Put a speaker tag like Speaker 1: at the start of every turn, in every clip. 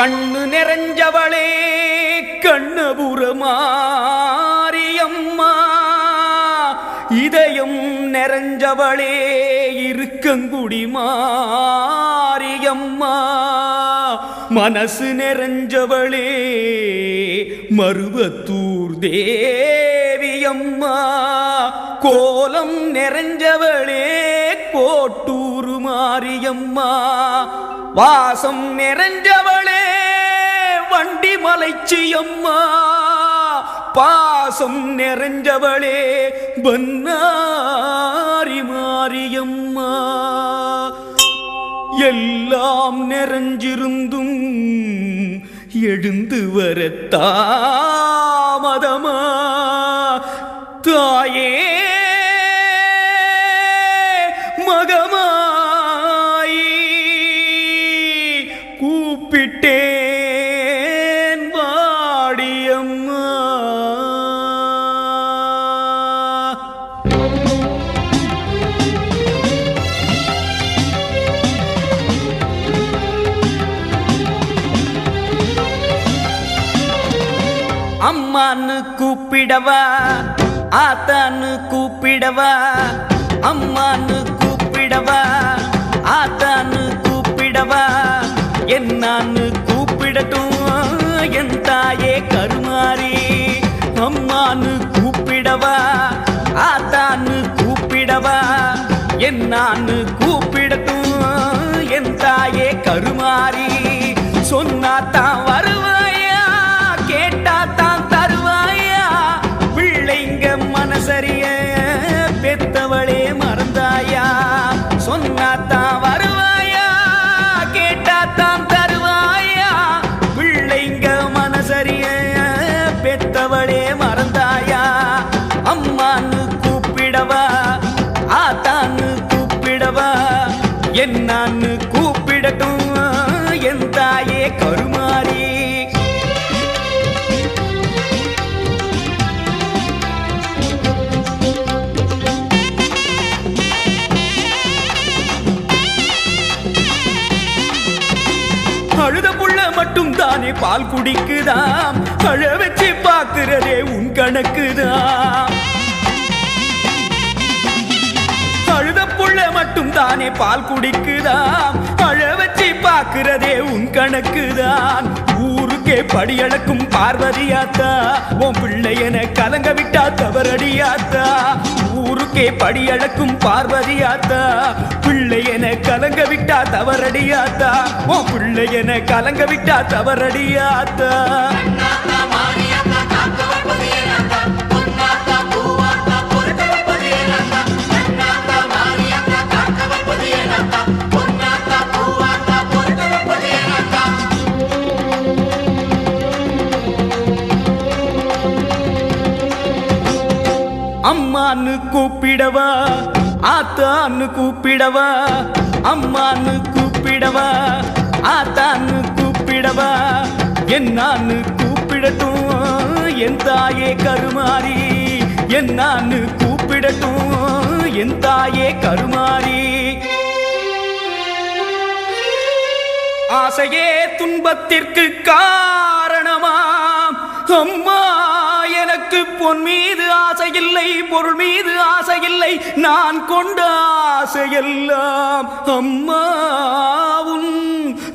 Speaker 1: கண்ணு நிறைஞ்சவளே கண்ணபுர மாரியம்மா, இதயம் நிறைஞ்சவளே இருக்கங்குடி மாரியம்மா, மனசு நிறைஞ்சவளே மருவத்தூர் தேவியம்மா, கோலம் நிறைஞ்சவளே கோட்டூர் மாரியம்மா, வாசம் நிறைஞ்சவளே வண்டி மலைச்சியம்மா, பாசம் நிறைஞ்சவளே பன்னாரி மாரியம்மா. எல்லாம் நிறைஞ்சிருந்தும் எழுந்து வர தாமதமா, தாயே மகமாயி கூப்பிட்டேன் வாடியம்மா. அம்மான்னு கூப்பிடவா ஆத்தான்னு கூப்பிடவா, அம்மான்னு கூப்பிடவா ஆத்தான்னு கூப்பிடவா, என்னான்னு கூப்பிடட்டும் என் தாயே கருமாரி. அம்மான்னு கூப்பிடவா ஆத்தான்னு கூப்பிடவா, என்னான்னு கூப்பிடட்டும் என் தாயே கருமாரி. சொன்னாத்தான் வருவாயா, கேட்டாத்தான் தருவாயா, பிள்ளைங்க மனசரிய பெத்தவளே மறந்தாயா. சொன்னாத்தான் வருவாயா, கேட்டாத்தான் தருவாயா, பிள்ளைங்க மனசரிய பெத்தவளே மறந்தாயா. அம்மான்னு கூப்பிடவா ஆத்தான்னு கூப்பிடவா, என்னான்னு கூப்பிடட்டும் என் தாயே கருமாரி. அழுத புள்ள மட்டும் தானே பால் குடிக்குதாம், அழ வச்சு பார்க்கிறதே உன் கணக்குதான். அழுத புள்ள மட்டும் தானே பால் குடிக்குதாம், அழ வச்சு பார்க்கிறதே உன் கணக்குதான். ஊருக்கே படியளக்கும் பார்வதியாத்தா, உன் பிள்ளையன கலங்க விட்டா தவறடியாத்தா. ஊருக்கே படியளக்கும் பார்வதியாத்தா, பிள்ளையன கலங்க விட்டா தவறடியாத்தா. உன் பிள்ளையன கலங்க விட்டா தவறடியாத்தா. அம்மான்னு கூப்பிடவா ஆத்தான்னு கூப்பிடவா, அம்மான்னு கூப்பிடவா ஆத்தான்னு கூப்பிடவா, என்னான்னு கூப்பிடட்டும் என் தாயே கருமாரி. என்னான்னு கூப்பிடட்டும் என் தாயே கருமாரி. ஆசையே துன்பத்திற்கு காரணமாம் அம்மா, எனக்கு பொன் மீது ஆசை இல்லை, பொருள் மீது ஆசை இல்லை, நான் கொண்ட ஆசையெல்லாம் அம்மா உன்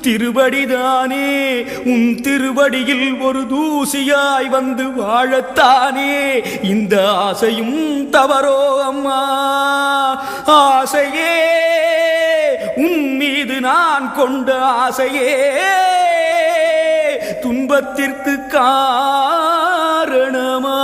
Speaker 1: திருவடிதானே. உன் திருவடியில் ஒரு தூசியாய் வந்து வாழத்தானே இந்த ஆசையும் தவறோ அம்மா. ஆசையே உன் மீது நான் கொண்ட ஆசையே துன்பத்திற்கு காரணமா.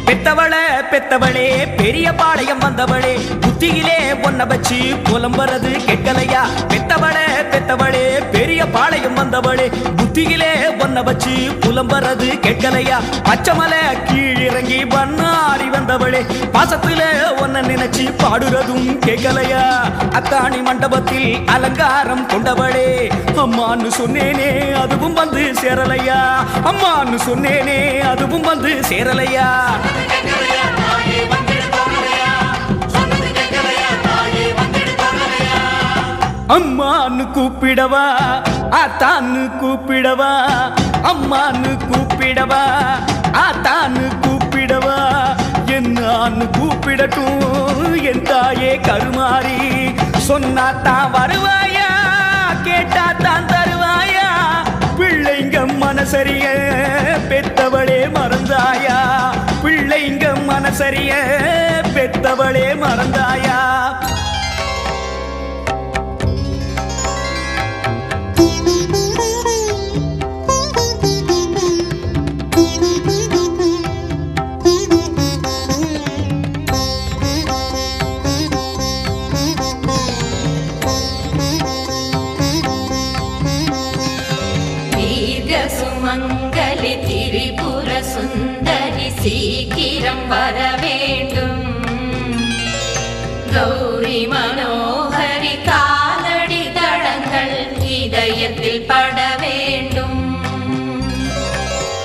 Speaker 1: பெத்தவளே பெத்தவளே பெரிய பாளையம் வந்தவளே, புத்தியிலே பொன்ன வச்சு புலம்புறது கேட்கலையா. பெத்தவளே பெத்தவளே பெரிய பாளையம் வந்தவளே புத்தியிலே ஒன்ன வச்சு புலம்பறது கேட்கலையா பச்சைமலை கீழிறங்கி பண்ணாரி வந்தவளே பாசத்துல ஒன்ன நினைச்சு பாடுறதும் கேட்கலையா அத்தாணி மண்டபத்தில் அலங்காரம் கொண்டவளே அம்மான்னு சொன்னேனே அதுவும் வந்து சேரலையா அம்மான்னு சொன்னேனே அதுவும் வந்து சேரலையா அம்மான்னு கூப்பிடவா ஆத்தான்னு கூப்பிடவா அம்மான்னு கூப்பிடவா ஆத்தான்னு கூப்பிடவா என்னான்னு கூப்பிடட்டும் என் தாயே கருமாறி சொன்னாத்தான் வருவாயா கேட்டாத்தான் தருவாயா பிள்ளைங்க மனசரிய பெத்தவளே மறந்தாயா பிள்ளைங்க மனசரிய பெத்தவளே மறந்தாயா
Speaker 2: சுமங்கலி திரிபுர சுந்தரி சீக்கிரம் வர வேண்டும் கௌரி மனோகரி காலடி தடங்கள் இதயத்தில் பட வேண்டும்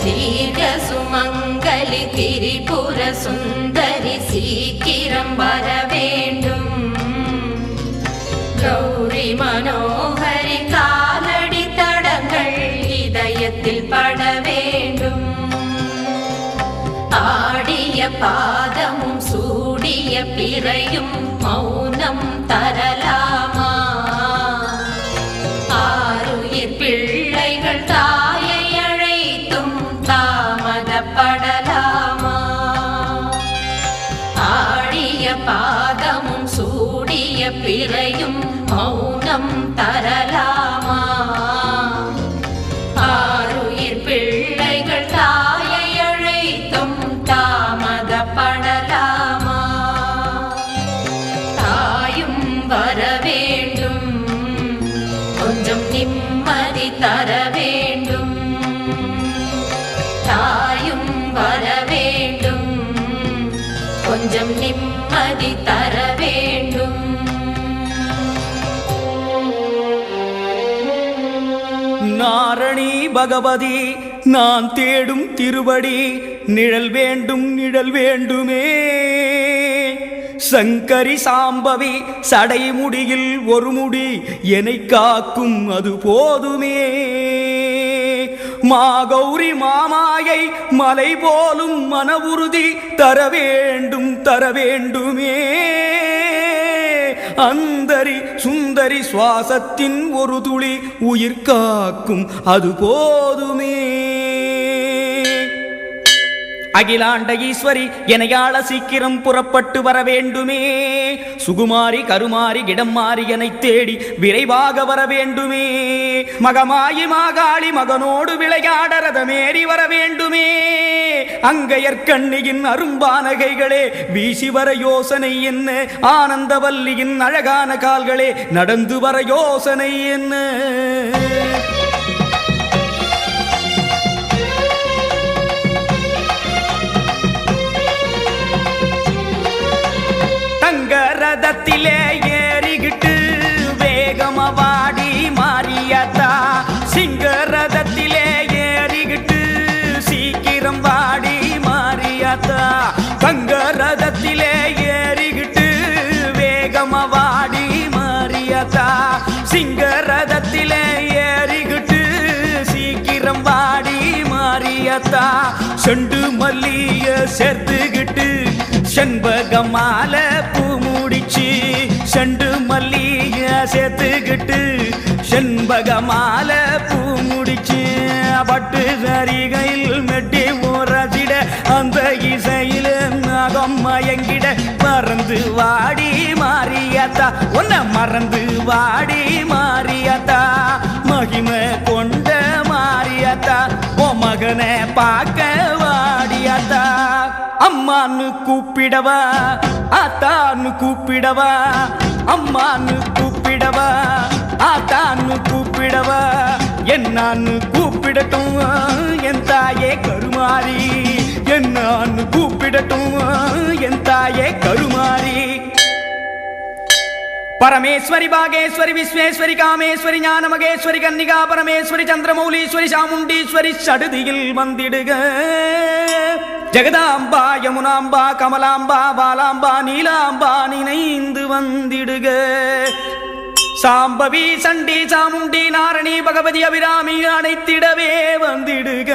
Speaker 2: தீர்க்க சுமங்கலி திரிபுர சுந்தரி சீக்கிரம் வர வேண்டும் கௌரி மனோகரி காலடி தடங்கள் இதயத்தில் பட வேண்டும் ஆடிய பாதமும் சூடிய பிறையும் மௌனம் தரலாமா ஆருயிர் பிள்ளைகள் தாயை அழைத்தும் தாமதப்படலாமா ஆடிய பாதமும் சூடிய பிறையும் மௌனம் தரலாமா ஆருயிர் பிள்ளைகள் தாயை அழைத்தும் தாமதப்படலாமா தாயும் வர வேண்டும் கொஞ்சம் நிம்மதி தர வேண்டும் தாயும் வர வேண்டும் கொஞ்சம் நிம்மதி தர வேண்டும்
Speaker 1: நாரணி பகவதி நான் தேடும் திருவடி நிழல் வேண்டும் நிழல் வேண்டுமே சங்கரி சாம்பவி சடைமுடியில் ஒரு முடி என்னை காக்கும் அது போதுமே மாகௌரி மாமாயை மலை போலும் மன உறுதி தர வேண்டும் தர வேண்டுமே அந்தரி சுந்தரி சுவாசத்தின் ஒரு துளி உயிர் காக்கும் அது போதுமே அகிலாண்ட ஈஸ்வரி எனையாள சீக்கிரம் புறப்பட்டு வர வேண்டுமே சுகுமாரி கருமாரி இடம் மாறி என்னை தேடி விரைவாக வர வேண்டுமே மகமாயி மாகாளி மகனோடு விளையாட ரதமேறி வர வேண்டுமே அங்கையற்கண்ணியின் அரும்பானகைகளே வீசி வர யோசனை என்ன ஆனந்தவல்லியின் அழகான கால்களே நடந்து வர யோசனை என்ன ரதத்திலே ஏறிகிட்டு வேகமவாடி மாறியாத்தா சிங்கரதத்திலே ஏறிகிட்டு சீக்கிரம் வாடி மாறியாத்தா தங்க ரதத்திலே ஏறிகிட்டு வேகமவாடி மாறியாத்தா சிங்கரதத்திலே ஏறிகிட்டு சீக்கிரம் வாடி மாறியாத்தா செண்டு மல்லிய சேர்த்துகிட்டு செண்பகமால பூ முடிச்சு செண்டு மல்லிய சேர்த்துக்கிட்டு செண்பகமால பூ முடிச்சு பட்டு சரிகையில் மெட்டி உரசிட அந்த இசையில நகம் மயங்கிட மறந்து வாடி மாறியாத்தா உன்னை மறந்து வாடி மாறியாத்தா மகிமை கொண்ட மாறியாத்தா ஓ மகனை பார்க்க வாடியாத்தா அம்மான்னு கூப்பிடவா ஆத்தான்னு கூப்பிடவா அம்மான்னு கூப்பிடவா ஆத்தான்னு கூப்பிடவா என்னான்னு கூப்பிடட்டும் என் தாயே கருமாரி என்னான்னு கூப்பிடட்டும் என் தாயே கருமாரி பரமேஸ்வரி பாகேஸ்வரி விஸ்வேஸ்வரி காமேஸ்வரி ஞான மகேஸ்வரி கன்னிகா பரமேஸ்வரி சந்திரமௌலீஸ்வரி சாமுண்டீஸ்வரி சடுதியில் வந்திடுக ஜெகதாம்பா யமுனாம்பா கமலாம்பா பாலாம்பா நீலாம்பா நினைந்து வந்திடுக சாம்பவி சண்டி சாமுண்டி நாரணி பகவதி அபிராமி அனைத்திடவே வந்திடுக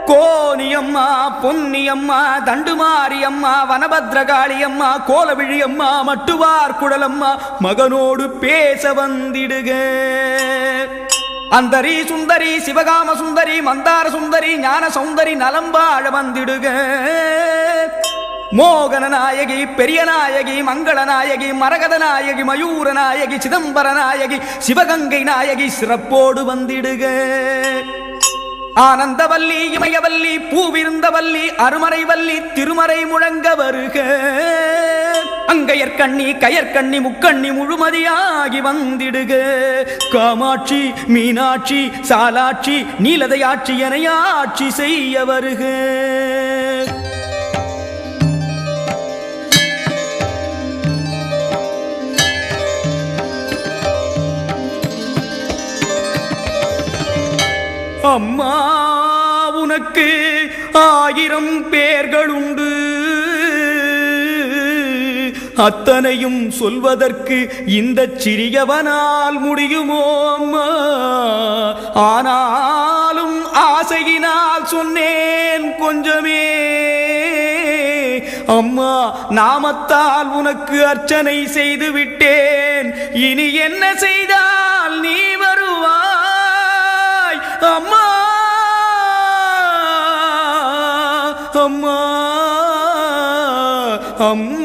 Speaker 1: கோனியம்மா பொன்னியம்மா தண்டுமாரியம்மா வனபத்ரகாளியம்மா கோலவிழியம்மா மட்டுவார் குடலம்மா மகனோடு பேச வந்திடுக அந்தரி சுந்தரி சிவகாம சுந்தரி மந்தார சுந்தரி ஞான சௌந்தரி நலம்பாழ வந்திடுக மோகன நாயகி பெரிய நாயகி மங்கள நாயகி மரகத நாயகி மயூர நாயகி சிதம்பர நாயகி சிவகங்கை நாயகி சிறப்போடு வந்திடுக ஆனந்தவல்லி இமயவல்லி பூவிருந்தவல்லி அருமறைவல்லி திருமறை முழங்க வருக அங்கையற்கண்ணி கயற்கண்ணி முக்கண்ணி முழுமதியாகி வந்திடுக காமாட்சி மீனாட்சி சாலாட்சி நீலதையாட்சி எனையாட்சி செய்ய வருக அம்மா உனக்கு 1000 பேர்களுண்டு அத்தனையும் சொல்வதற்கு இந்த சிறியவனால் முடியுமோ அம்மா ஆனாலும் ஆசையினால் சொன்னேன் கொஞ்சமே அம்மா நாமத்தால் உனக்கு அர்ச்சனை செய்து விட்டேன் இனி என்ன செய்தால் நீ வருவாய் அம்மா அம்மா அம்மா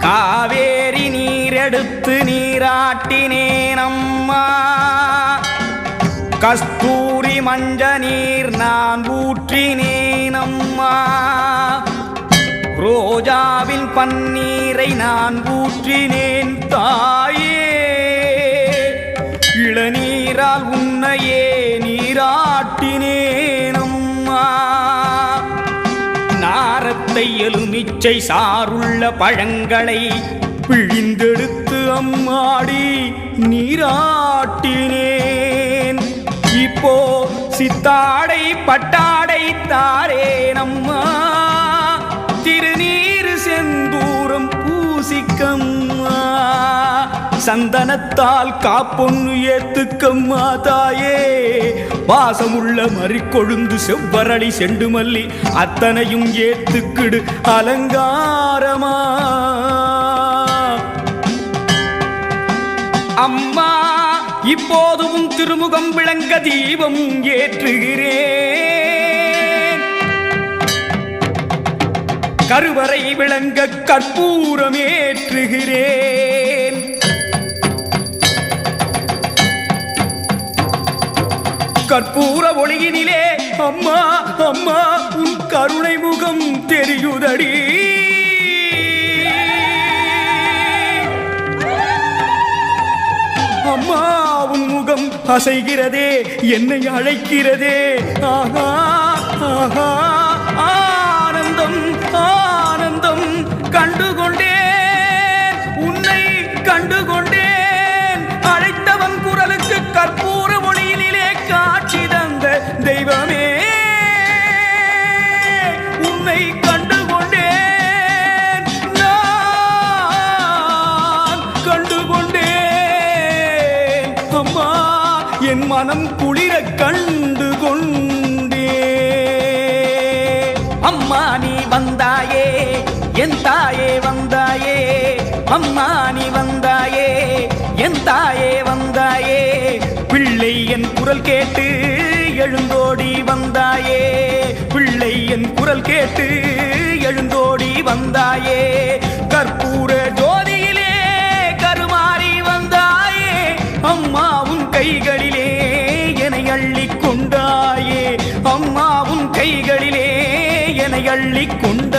Speaker 1: காவேரி நீரெடுத்து நீராட்டினேன் அம்மா கஸ்தூரி மஞ்ச நீர் நான் ஊற்றினேன் அம்மா ரோஜாவின் பன்னீரை நான் ஊற்றினேன் தாயே இளநீரால் உன்னையே நீராட்டினேன் அம்மா நாரத்தை எலுமிச்சை சாருள்ள பழங்களை பிழிந்தெடுத்து அம்மாடி நீராட்டினேன் இப்போ சித்தாடை பட்டாடை தாரேன் அம்மா திருநீர் செந்தூரம் பூசிக்கம்மா சந்தனத்தால் காப்பொன்னு ஏத்துக்கம்மா தாயே வாசமுள்ள மறிக்கொழுந்து செவ்வரளி செண்டுமல்லி அத்தனையும் ஏத்துக்கிடு அலங்காரமா அம்மா இப்போதும் திருமுகம் விளங்க தீபம் ஏற்றுகிறேன் கருவறை விளங்க கற்பூரம் ஏற்றுகிறேன் கற்பூர ஒளியினிலே அம்மா அம்மா உன் கருணை முகம் தெரியுதடி அம்மா உன் முகம் அசைகிறதே என்னை அழைக்கிறதே ஆஹா ஆஹா ஆனந்தம் ஆனந்தம் கண்டுகொண்டேன் உன்னை கண்டுகொண்டேன் அழைத்தவன் குரலுக்கு கற்பூர ஒளியிலே காட்சி தந்த தெய்வமே உன்னை கண்டுகொண்டேன் நான் கண்டுகொண்டேன் அம்மா என் மனம் குளிர கண்டு கொண்டே அம்மா நீ வந்தாயே என் தாயே வந்தாயே அம்மா நீ வந்தாயே என் தாயே வந்தாயே பிள்ளை என் குரல் கேட்டு எழுந்தோடி வந்தாயே பிள்ளை என் குரல் கேட்டு எழுந்தோடி வந்தாயே கற்பூர ஜோதியிலே கருமாறி வந்தாயே அம்மா உன் கைகளிலே என்னை அள்ளிக் கொண்டாயே அம்மா உன் கைகளிலே என்னை அள்ளிக் கொண்டாயே